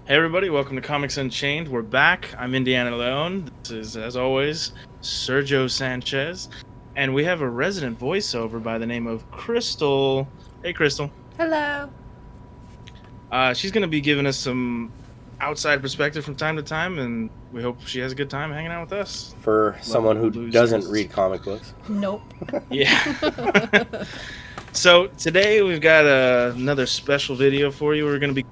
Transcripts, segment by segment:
Hey everybody, welcome to Comics Unchained. We're back. I'm Indiana Leone. This is, as always, Sergio Sanchez. And we have a resident voiceover by the name of Crystal. Hey Crystal. Hello. She's going to be giving us some outside perspective from time to time, and we hope she has a good time hanging out with us. For someone who doesn't read comic books. Nope. Yeah. So today we've got another special video for you. We're going to be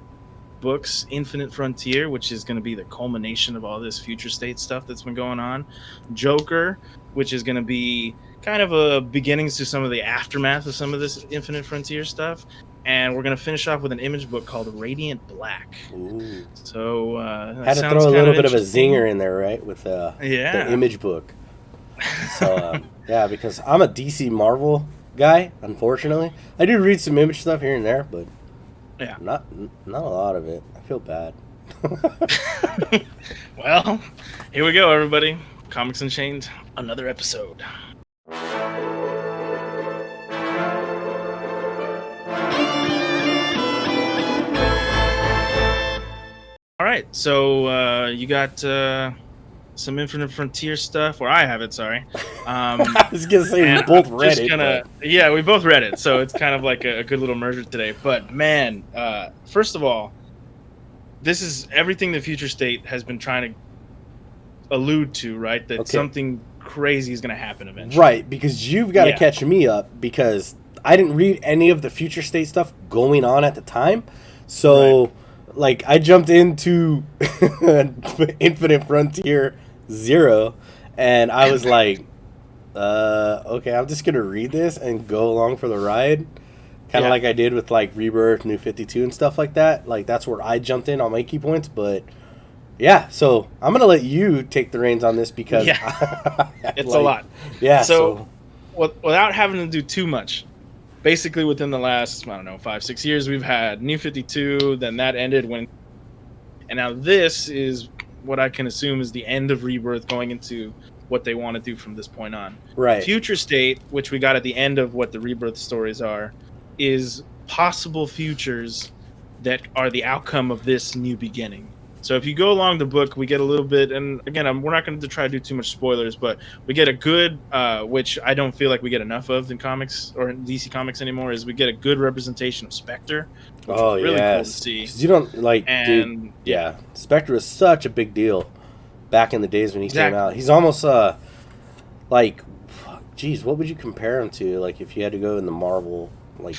books Infinite Frontier, which is going to be the culmination of all this future state stuff that's been going on. Joker, which is going to be kind of a beginnings to some of the aftermath of some of this Infinite Frontier stuff. And we're going to finish off with an Image book called Radiant Black. Ooh. So had to throw a little bit of a zinger in there, right, with the Image book. So yeah, because I'm a DC Marvel guy, unfortunately. I do read some Image stuff here and there, but yeah, not a lot of it. I feel bad. Well, here we go, everybody. Comics Unchained, another episode. All right, so you got some Infinite Frontier stuff, or I have it, sorry. I was going to say we both read it. Yeah, we both read it, so it's kind of like a good little merger today. But man, first of all, this is everything the future state has been trying to allude to, right? That something crazy is going to happen eventually. Right, because you've got to catch me up, because I didn't read any of the future state stuff going on at the time. So... Right. Like, I jumped into Infinite Frontier 0, and I was like, okay, I'm just going to read this and go along for the ride. Kind of like I did with, like, Rebirth, New 52, and stuff like that. Like, that's where I jumped in on my key points. But, yeah, so I'm going to let you take the reins on this because... it's a lot. Yeah, so without having to do too much... Basically, within the last, 5-6 years, we've had New 52, then that ended and now this is what I can assume is the end of Rebirth going into what they want to do from this point on. Right. Future State, which we got at the end of what the Rebirth stories are, is possible futures that are the outcome of this new beginning. So if you go along the book, we get a little bit, and again, we're not going to try to do too much spoilers, but we get a good, which I don't feel like we get enough of in comics or in DC Comics anymore, is we get a good representation of Spectre. Which is really cool to see. You don't like, and dude, Spectre was such a big deal back in the days when he came out. He's almost like, geez, what would you compare him to? Like if you had to go in the Marvel, like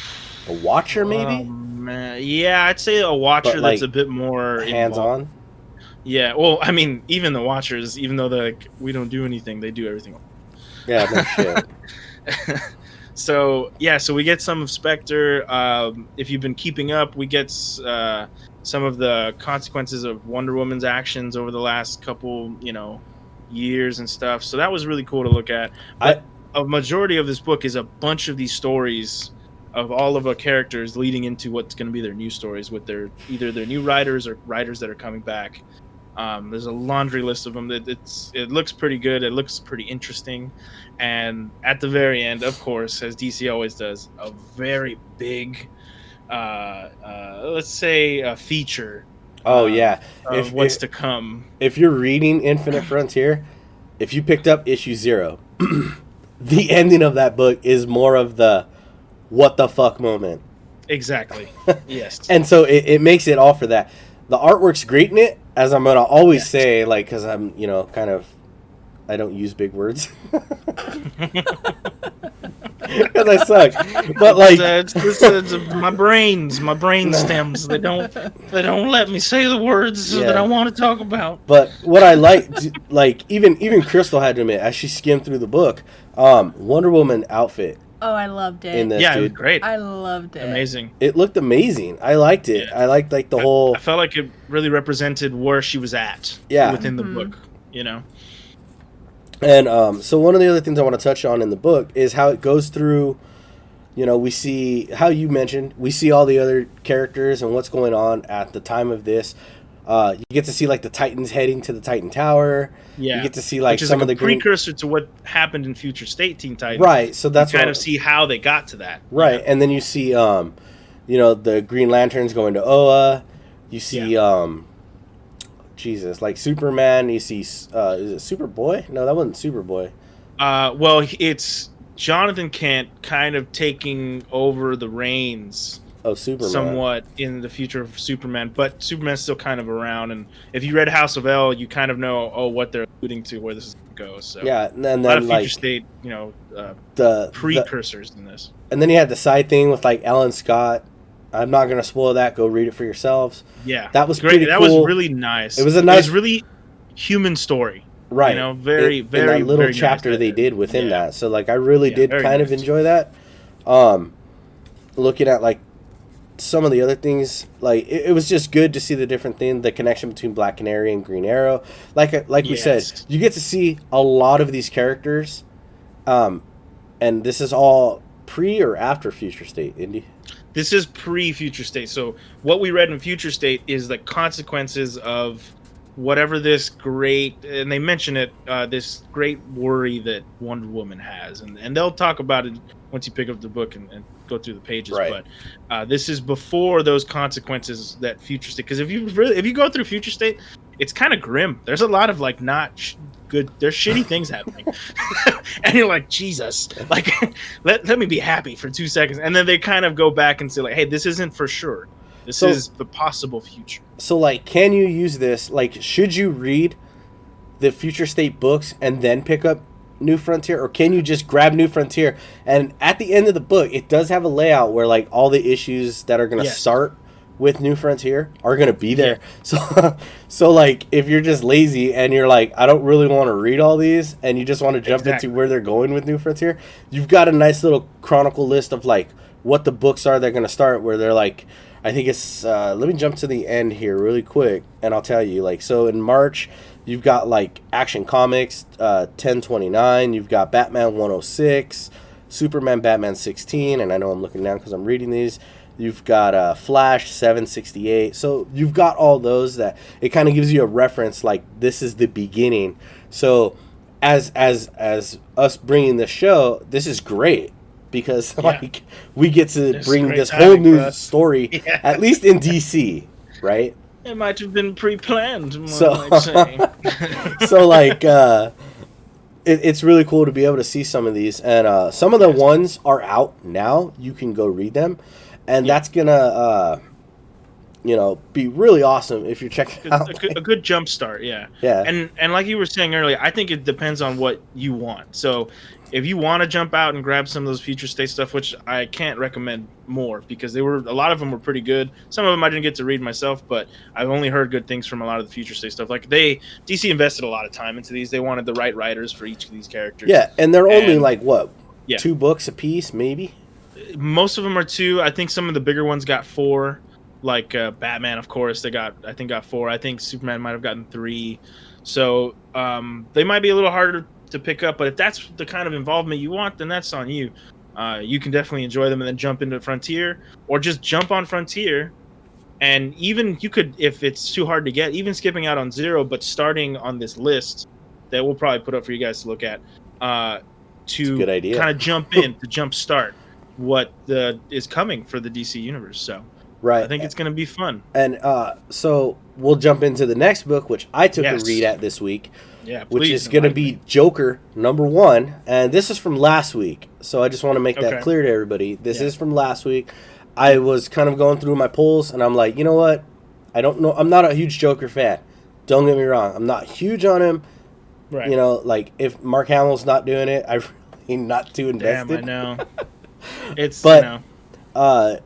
a Watcher maybe? Yeah, I'd say a Watcher that's a bit more hands-on. Yeah, well, I mean, even the Watchers, even though we don't do anything, they do everything. Yeah, no shit. So we get some of Spectre. If you've been keeping up, we get some of the consequences of Wonder Woman's actions over the last couple, years and stuff. So that was really cool to look at. But a majority of this book is a bunch of these stories of all of our characters leading into what's going to be their new stories with either their new writers or writers that are coming back. There's a laundry list of them. It looks pretty good. It looks pretty interesting. And at the very end, of course, as DC always does, a very big, let's say a feature. Of what's to come. If you're reading Infinite Frontier, if you picked up issue 0, the ending of that book is more of the what the fuck moment. Exactly. Yes. And so it makes it all for that. The artwork's great in it, as I'm going to always say, like, because I'm, kind of, I don't use big words. Because I suck. But, like... it's my brain stems. They don't let me say the words that I want to talk about. But what I like, even Crystal had to admit, as she skimmed through the book, Wonder Woman outfit. Oh, I loved it. It was great. I loved it. Amazing. It looked amazing. I liked it. Yeah. I liked the whole... I felt like it really represented where she was at within the book, And so one of the other things I want to touch on in the book is how it goes through, we see, how you mentioned, we see all the other characters and what's going on at the time of this. You get to see like the Titans heading to the Titan Tower. Yeah, you get to see like some of the precursor to what happened in Future State Teen Titans. Right, so that's kind of see how they got to that. Right, and then you see, the Green Lanterns going to Oa. You see, Jesus, like Superman. You see, is it Superboy? No, that wasn't Superboy. Well, it's Jonathan Kent kind of taking over the reins of Superman somewhat in the future of Superman, but Superman's still kind of around. And if you read House of L, you kind of know what they're alluding to, where this is going to go. So yeah, and then a lot of future like state, the precursors in this. And then you had the side thing with like Alan Scott. I'm not going to spoil that. Go read it for yourselves. Yeah, that was great. pretty That cool. was really nice. It was It was really human story. Right. Very, in very that little very chapter nice. they did within that. So like I really did kind nice. of enjoy that. Looking at like some of the other things, like it was just good to see the different thing, the connection between Black Canary and Green Arrow. Like we said, you get to see a lot of these characters, and this is all pre or after Future State, Indy? This is pre-Future State. So what we read in Future State is the consequences of whatever this great, and they mention it, this great worry that Wonder Woman has, and they'll talk about it once you pick up the book and go through the pages. Right. But this is before those consequences that Future State. Because if you go through Future State, it's kind of grim. There's a lot of like not good. There's shitty things happening, and you're like, Jesus, like let me be happy for 2 seconds, and then they kind of go back and say like, hey, this isn't for sure. This is the possible future. So, like, can you use this? Like, should you read the Future State books and then pick up New Frontier? Or can you just grab New Frontier? And at the end of the book, it does have a layout where, like, all the issues that are going to start with New Frontier are going to be there. Yeah. So, like, if you're just lazy and you're like, I don't really want to read all these, and you just want to jump into where they're going with New Frontier, you've got a nice little chronicle list of, like, what the books are they're going to start, where they're like, I think it's, let me jump to the end here really quick, and I'll tell you, like, so in March, you've got, like, Action Comics, 1029, you've got Batman 106, Superman, Batman 16, and I know I'm looking down because I'm reading these, you've got Flash 768, so you've got all those that, it kind of gives you a reference, like, this is the beginning, so as us bringing this show, this is great. Because like we get to bring this whole new story, at least in DC, right? It might have been pre-planned. So, like, it's really cool to be able to see some of these, and some of the ones are out now. You can go read them, and that's gonna, be really awesome if you're checking out. A good jump start, yeah. And like you were saying earlier, I think it depends on what you want. So if you want to jump out and grab some of those Future State stuff, which I can't recommend more because a lot of them were pretty good. Some of them I didn't get to read myself, but I've only heard good things from a lot of the Future State stuff. Like DC invested a lot of time into these. They wanted the right writers for each of these characters. Yeah, and they're only like what? 2 books a piece, maybe. Most of them are 2. I think some of the bigger ones got 4. Like Batman, of course, got 4. I think Superman might have gotten 3. So they might be a little harder to pick up, but if that's the kind of involvement you want, then that's on you. You can definitely enjoy them and then jump into Frontier, or just jump on Frontier, and even you could, if it's too hard to get, even skipping out on Zero, but starting on this list that we'll probably put up for you guys to look at, to kind of jump in, to jump start what is coming for the DC universe. So right, I think it's going to be fun. And so we'll jump into the next book, which I took a read at this week. Yeah, which is going to be Joker #1, and this is from last week. So I just want to make that clear to everybody. This is from last week. I was kind of going through my polls, and I'm like, you know what? I don't know. I'm not a huge Joker fan. Don't get me wrong. I'm not huge on him. Right. You know, like if Mark Hamill's not doing it, I'm really not too invested. Damn, I know. But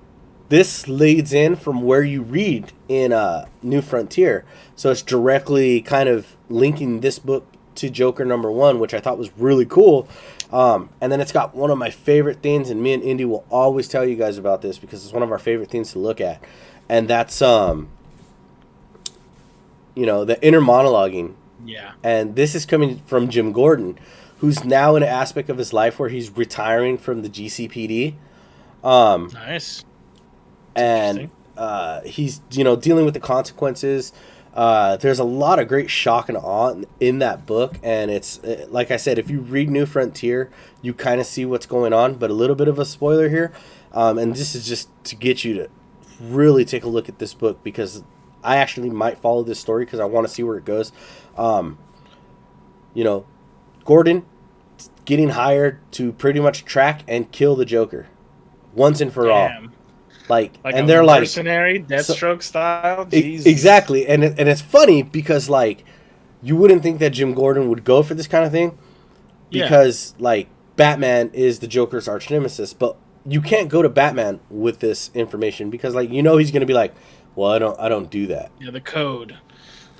this leads in from where you read in New Frontier. So it's directly kind of linking this book to Joker #1, which I thought was really cool. And then it's got one of my favorite things, and me and Indy will always tell you guys about this because it's one of our favorite things to look at. And that's, the inner monologuing. Yeah. And this is coming from Jim Gordon, who's now in an aspect of his life where he's retiring from the GCPD. Nice. And he's dealing with the consequences. There's a lot of great shock and awe in that book, and it's like I said, if you read New Frontier, you kind of see what's going on. But a little bit of a spoiler here, and this is just to get you to really take a look at this book because I actually might follow this story because I want to see where it goes. You know, Gordon getting hired to pretty much track and kill the Joker once and for all. Like and they're like mercenary, Deathstroke style. Jesus. Exactly, and it's funny because like you wouldn't think that Jim Gordon would go for this kind of thing because like Batman is the Joker's arch nemesis, but you can't go to Batman with this information because like he's going to be like, well, I don't do that. Yeah, the code.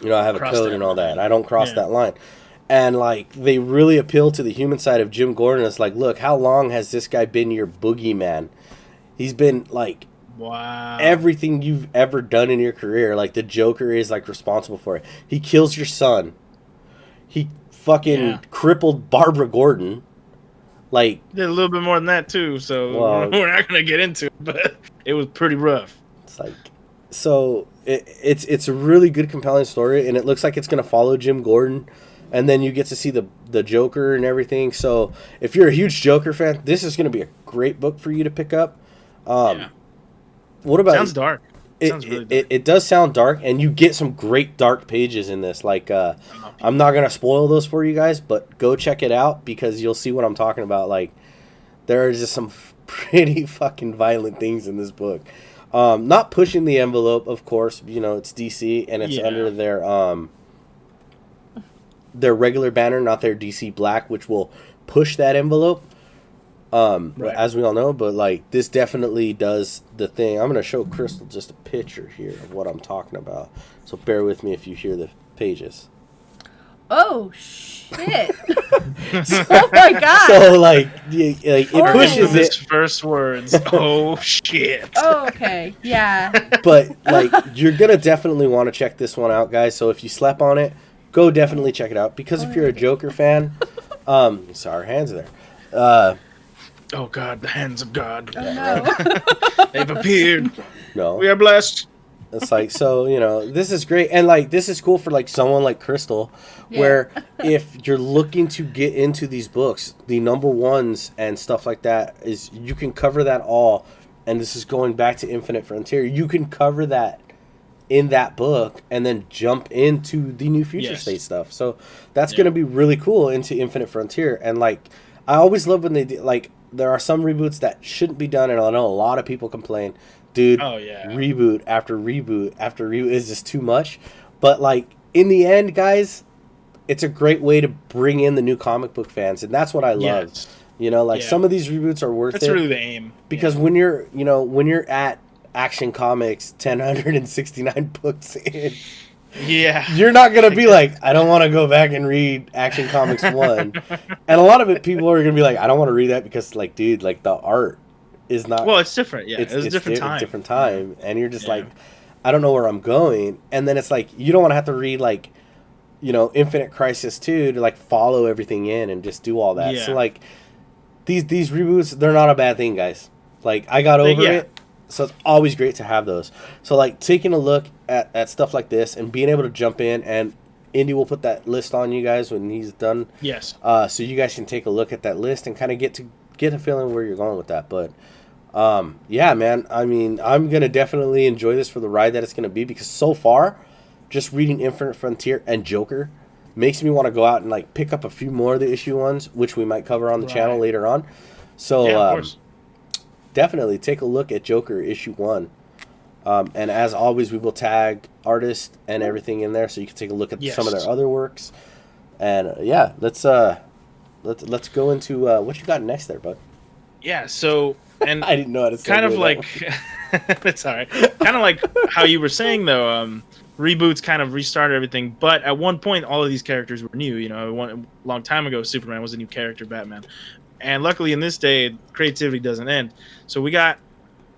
I have a code and all that. I don't cross that line. And like they really appeal to the human side of Jim Gordon. It's like, look, how long has this guy been your boogeyman? He's been like, wow, everything you've ever done in your career. Like the Joker is like responsible for it. He kills your son. He fucking crippled Barbara Gordon. Like did a little bit more than that too. So we're not gonna get into it, but it was pretty rough. It's like, so it's a really good, compelling story, and it looks like it's gonna follow Jim Gordon. And then you get to see the Joker and everything. So if you're a huge Joker fan, this is going to be a great book for you to pick up. What about? Sounds dark. Sounds really dark. It does sound dark, and you get some great dark pages in this. Like I'm not going to spoil those for you guys, but go check it out because you'll see what I'm talking about. Like there are just some pretty fucking violent things in this book. Not pushing the envelope, of course. It's DC and it's under their regular banner, not their DC Black, which will push that envelope, as we all know. But like this definitely does the thing. I'm gonna show Crystal just a picture here of what I'm talking about, so bear with me if you hear the pages. Oh shit! Oh my god! So like it pushes it. First words. Oh shit! Oh okay, yeah. But like you're gonna definitely want to check this one out, guys. So if you slept on it, go definitely check it out because if you're a Joker fan, sorry, our hands are there. Oh God, the hands of God. Oh no. They've appeared. No, we are blessed. It's like, so this is great, and like this is cool for like someone like Crystal, where if you're looking to get into these books, the number ones and stuff like that, is you can cover that all, and this is going back to Infinite Frontier. You can cover that in that book and then jump into the new Future State stuff. So that's going to be really cool into Infinite Frontier. And like I always love when they do, like there are some reboots that shouldn't be done, and I know a lot of people complain, dude, reboot after reboot after reboot is just too much. But like in the end, guys, it's a great way to bring in the new comic book fans, and that's what I love. Some of these reboots are worth it. That's really the aim. Because when you're at Action Comics 1069 books in, you're not gonna be like, I don't want to go back and read Action Comics 1. And a lot of people are gonna be like, I don't want to read that because like, dude, like the art is not, well, it's different. It's a different time. It's a different time, and you're just like, I don't know where I'm going. And then it's like, you don't want to have to read like Infinite Crisis 2 to like follow everything in and just do all that. So like these reboots, they're not a bad thing, guys. Like I got over it. So it's always great to have those. So like taking a look at stuff like this and being able to jump in, and Indy will put that list on you guys when he's done. Yes. So you guys can take a look at that list and kind of get a feeling where you're going with that. But yeah, man. I mean, I'm gonna definitely enjoy this for the ride that it's gonna be, because so far, just reading Infinite Frontier and Joker makes me want to go out and like pick up a few more of the issue ones, which we might cover on the channel later on. So of course. Definitely take a look at Joker issue 1. And as always, we will tag artists and everything in there, so you can take a look at some of their other works. And let's go into what you got next there, bud. Yeah. So, and I didn't know how to say kind of like it's all right. Kind of like how you were saying though. Reboots kind of restarted everything, but at one point, all of these characters were new. A long time ago, Superman was a new character, Batman. And luckily, in this day, creativity doesn't end. So we got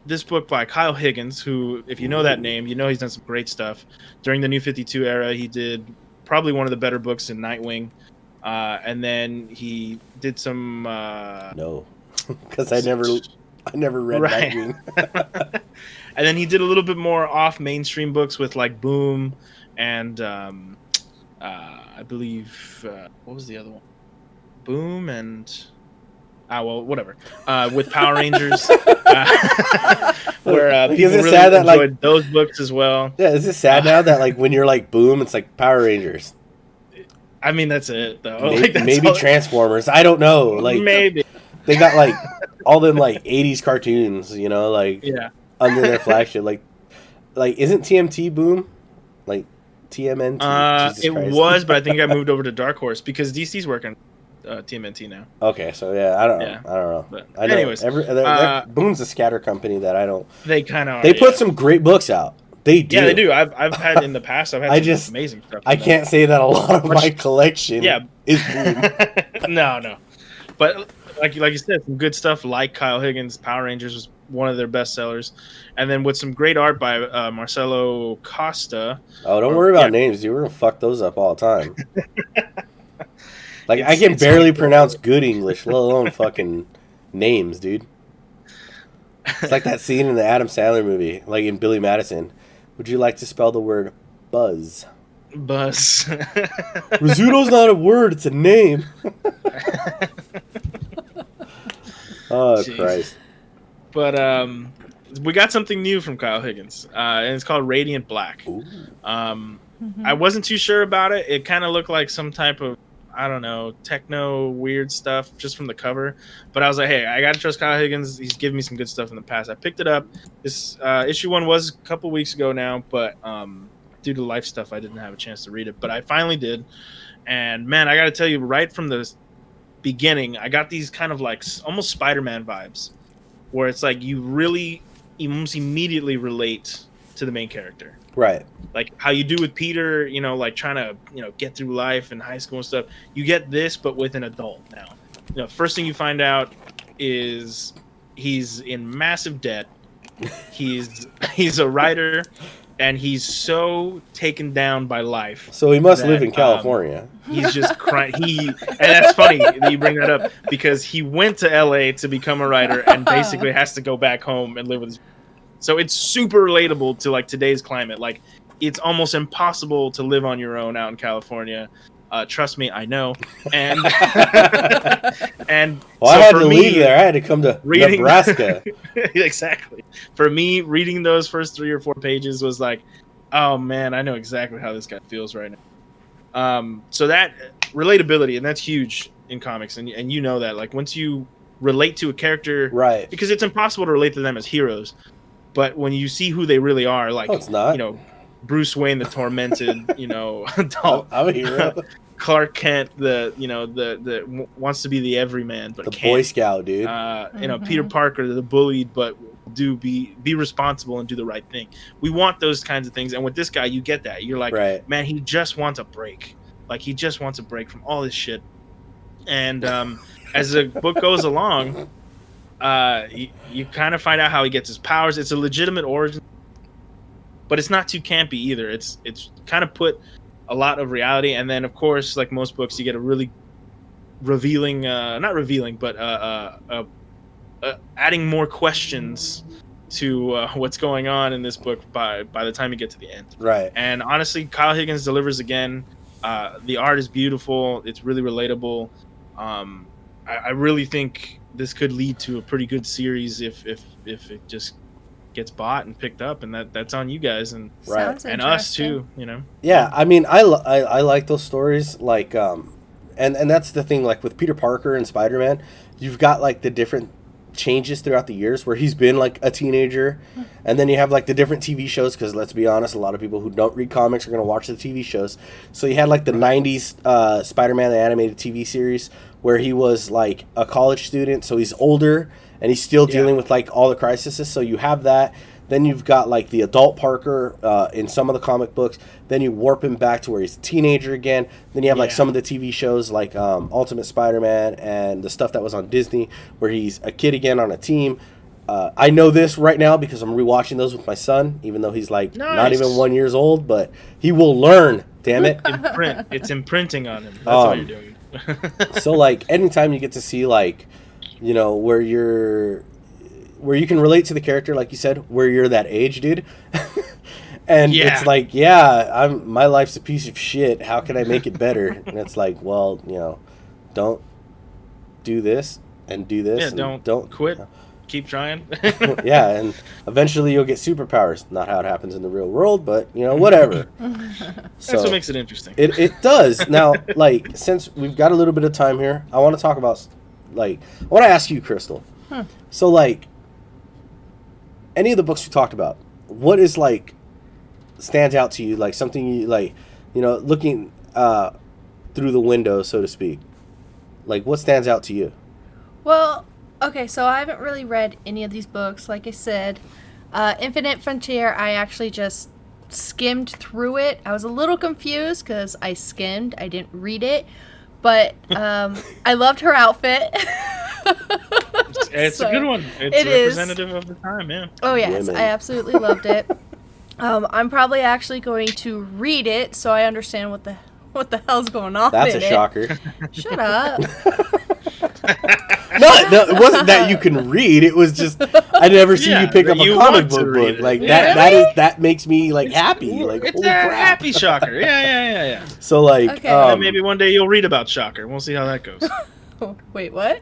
this book by Kyle Higgins, who, if you know that name, he's done some great stuff. During the New 52 era, he did probably one of the better books in Nightwing. And then he did some... no, because I never read Nightwing. And then he did a little bit more off-mainstream books with, like, Boom and I believe... what was the other one? Boom and... well, whatever. With Power Rangers, where Like, people is it really sad that, enjoyed like- those books as well. Yeah, is it sad now that like when you're like boom, it's like Power Rangers, I mean, that's it though. maybe, Like, that's maybe all- Transformers. I don't know. Like maybe. they got like all them like '80s cartoons, you know, like Yeah. under their flagship. Like isn't TMT boom? Like TMNT? Jesus It Christ. was, but I think I moved over to Dark Horse because DC's working TMNT now. Okay, so yeah, I don't Yeah. know. But I know anyways, Boom's a scatter company that I don't. they kind of They put some great books out. They do. Yeah, they do. I've had in the past. I've had some just- amazing stuff. I from can't say that a lot of my Much- collection Yeah. is Boom. them. No. But like you said, some good stuff like Kyle Higgins' Power Rangers was one of their best sellers, and then with some great art by Marcelo Costa. Oh, don't worry about Yeah. names. Dude. We're gonna fuck those up all the time. Like I It's- can it's barely like- pronounce good English, let alone fucking names, dude. It's like that scene in the Adam Sandler movie, like in Billy Madison. Would you like to spell the word buzz? Buzz. Rizzuto's not a word; it's a name. Oh Jeez. Christ! But we got something new from Kyle Higgins, and it's called Radiant Black. Ooh. I wasn't too sure about it. It kind of looked like some type of, I don't know, techno weird stuff just from the cover. But I was like, hey, I gotta trust Kyle Higgins. He's given me some good stuff in the past. I picked it up. This issue 1 was a couple weeks ago now, but due to life stuff, I didn't have a chance to read it. But I finally did, and man, I gotta tell you, right from the beginning, I got these kind of like almost Spider-Man vibes, where it's like you almost immediately relate to the main character. Right. Like how you do with Peter, you know, like trying to, you know, get through life in high school and stuff. You get this, but with an adult now. You know, first thing you find out is he's in massive debt. He's a writer, and he's so taken down by life. So he must that, live in California. He's just crying. And that's funny that you bring that up because he went to LA to become a writer and basically has to go back home and live with his. So it's super relatable to like today's climate. Like it's almost impossible to live on your own out in California. Trust me, I know. And and Well, so I had for to me, leave there. I had to come to reading- Nebraska. Exactly. For me, reading those first 3 or 4 pages was like, oh man, I know exactly how this guy feels right now. So that relatability, and that's huge in comics, and you know that. Like once you relate to a character, Right. because it's impossible to relate to them as heroes, but when you see who they really are, like No, it's not. you know, Bruce Wayne, the tormented, you know, adult, I'm a hero. Clark Kent, the wants to be the everyman, but The can't. Boy Scout, dude. You know, Peter Parker, the bullied, but be responsible and do the right thing. We want those kinds of things, and with this guy, you get that. You're like, Right. man, he just wants a break. Like he just wants a break from all this shit. And as the book goes along, you kind of find out how he gets his powers. It's a legitimate origin, but it's not too campy either. It's kind of put a lot of reality, and then of course, like most books, you get a really revealing, not revealing, but adding more questions to what's going on in this book by the time you get to the end. Right. And honestly, Kyle Higgins delivers again. The art is beautiful. It's really relatable. I really think this could lead to a pretty good series if it just gets bought and picked up, and that's on you guys and Right. Sounds and us interesting. too. You know. Yeah, I mean, I like those stories, like, and that's the thing, like with Peter Parker and Spider-Man, you've got like the different changes throughout the years where he's been like a teenager, and then you have like the different TV shows, because let's be honest, a lot of people who don't read comics are going to watch the TV shows. So you had like the 90s Spider-Man, the animated TV series, where he was like a college student, so he's older and he's still dealing with like all the crises. So you have that. Then you've got like the adult Parker in some of the comic books. Then you warp him back to where he's a teenager again. Then you have like some of the TV shows like Ultimate Spider-Man and the stuff that was on Disney where he's a kid again on a team. I know this right now because I'm rewatching those with my son, even though he's like not even 1 year old, but he will learn, damn it. It's imprinting on him. That's all you're doing. So like anytime you get to see like, you know, where you can relate to the character, like you said, where you're that age, dude. And it's like, my life's a piece of shit. How can I make it better? And it's like, well, you know, don't do this and do this. Yeah, and don't quit. Keep trying. Yeah, and eventually you'll get superpowers. Not how it happens in the real world, but whatever. That's what makes it interesting. It does. Now, like, since we've got a little bit of time here, I want to talk about, like, I want to ask you, Crystal. So, like, any of the books we talked about, what is, like, stands out to you, like something you, like, looking through the window, so to speak, like, what stands out to you? Well, okay, so I haven't really read any of these books. Like I said, Infinite Frontier, I actually just skimmed through it. I was a little confused because I skimmed. I didn't read it. But I loved her outfit. It's a good one. It's representative of the time, yeah. Oh, yes. Women. I absolutely loved it. I'm probably actually going to read it so I understand what the hell's going on. That's in a it. shocker. Shut up. No, it wasn't that you can read. It was just I never see you pick up a comic book. Like that makes me like happy. Like, it's holy a crap. happy Shocker. Yeah. So like, Okay. And maybe one day you'll read about Shocker. We'll see how that goes. Wait, what?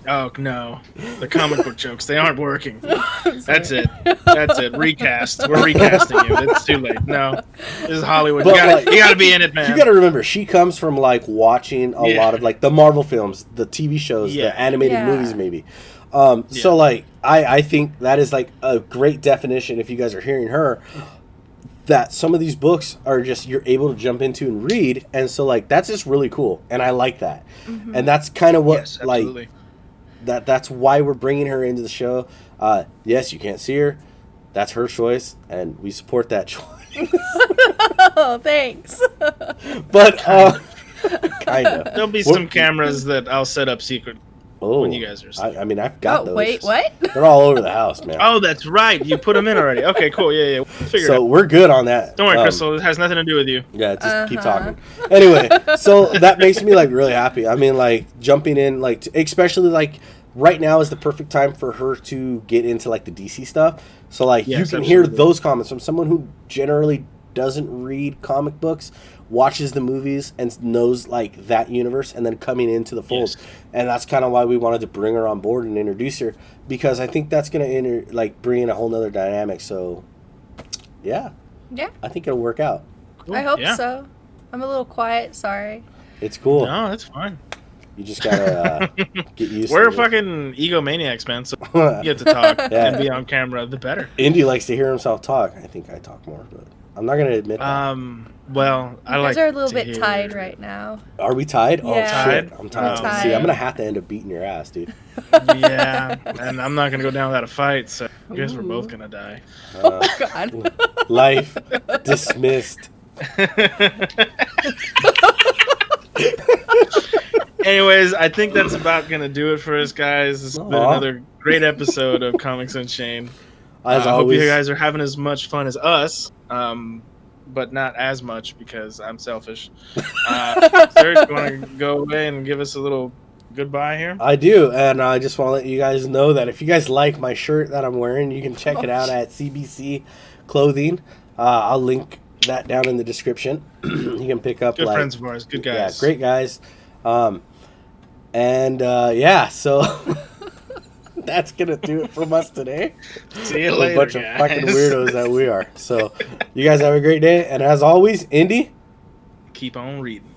Oh no, the comic book jokes—they aren't working. That's it. Recast. We're recasting you. It's too late. No, this is Hollywood. You gotta be in it, man. You gotta remember, she comes from like watching a lot of like the Marvel films, the TV shows, the animated movies, maybe. So like, I think that is like a great definition. If you guys are hearing her, that some of these books are just you're able to jump into and read, and so like that's just really cool, and I like that, and that's kind of what like. That's why we're bringing her into the show. Yes, you can't see her. That's her choice, and we support that choice. Oh, thanks. But kind of. There'll be some cameras that I'll set up secret when you guys are asleep. I mean, I've got those. Wait, what? They're all over the house, man. Oh, that's right. You put them in already. Okay, cool. Yeah. We'll figure it out. We're good on that. Don't worry, Crystal. It has nothing to do with you. Yeah, just keep talking. Anyway, so that makes me like really happy. I mean, like jumping in, like especially like right now is the perfect time for her to get into like the DC stuff. So like you can hear those comments from someone who generally doesn't read comic books, watches the movies, and knows like that universe, and then coming into the fold. And that's kind of why we wanted to bring her on board and introduce her, because I think that's gonna bring in a whole nother dynamic. So yeah, I think it'll work out. Cool. I hope so. I'm a little quiet. Sorry. It's cool. No, that's fine. You just gotta get used to it. We're fucking egomaniacs, man, so you get to talk and be on camera, the better. Indy likes to hear himself talk. I think I talk more, but I'm not going to admit that. Well, I like You guys are a little bit tied right now. Are we tied? Yeah. Oh, shit. I'm tied. tied. See, I'm going to have to end up beating your ass, dude. Yeah, and I'm not going to go down without a fight, so I guess we're both going to die. Oh, God. Life dismissed. Anyways, I think that's about going to do it for us, guys. This has been another great episode of Comics Unchained. I hope you guys are having as much fun as us, but not as much because I'm selfish. Serg, you want to go away and give us a little goodbye here? I do, and I just want to let you guys know that if you guys like my shirt that I'm wearing, you can check it out at CBC Clothing. I'll link that down in the description. You can pick up good friends of ours, good guys. Yeah, great guys. So that's gonna do it from us today. See you later, a bunch guys. of fucking weirdos that we are. So you guys have a great day, and as always, Indy, keep on reading.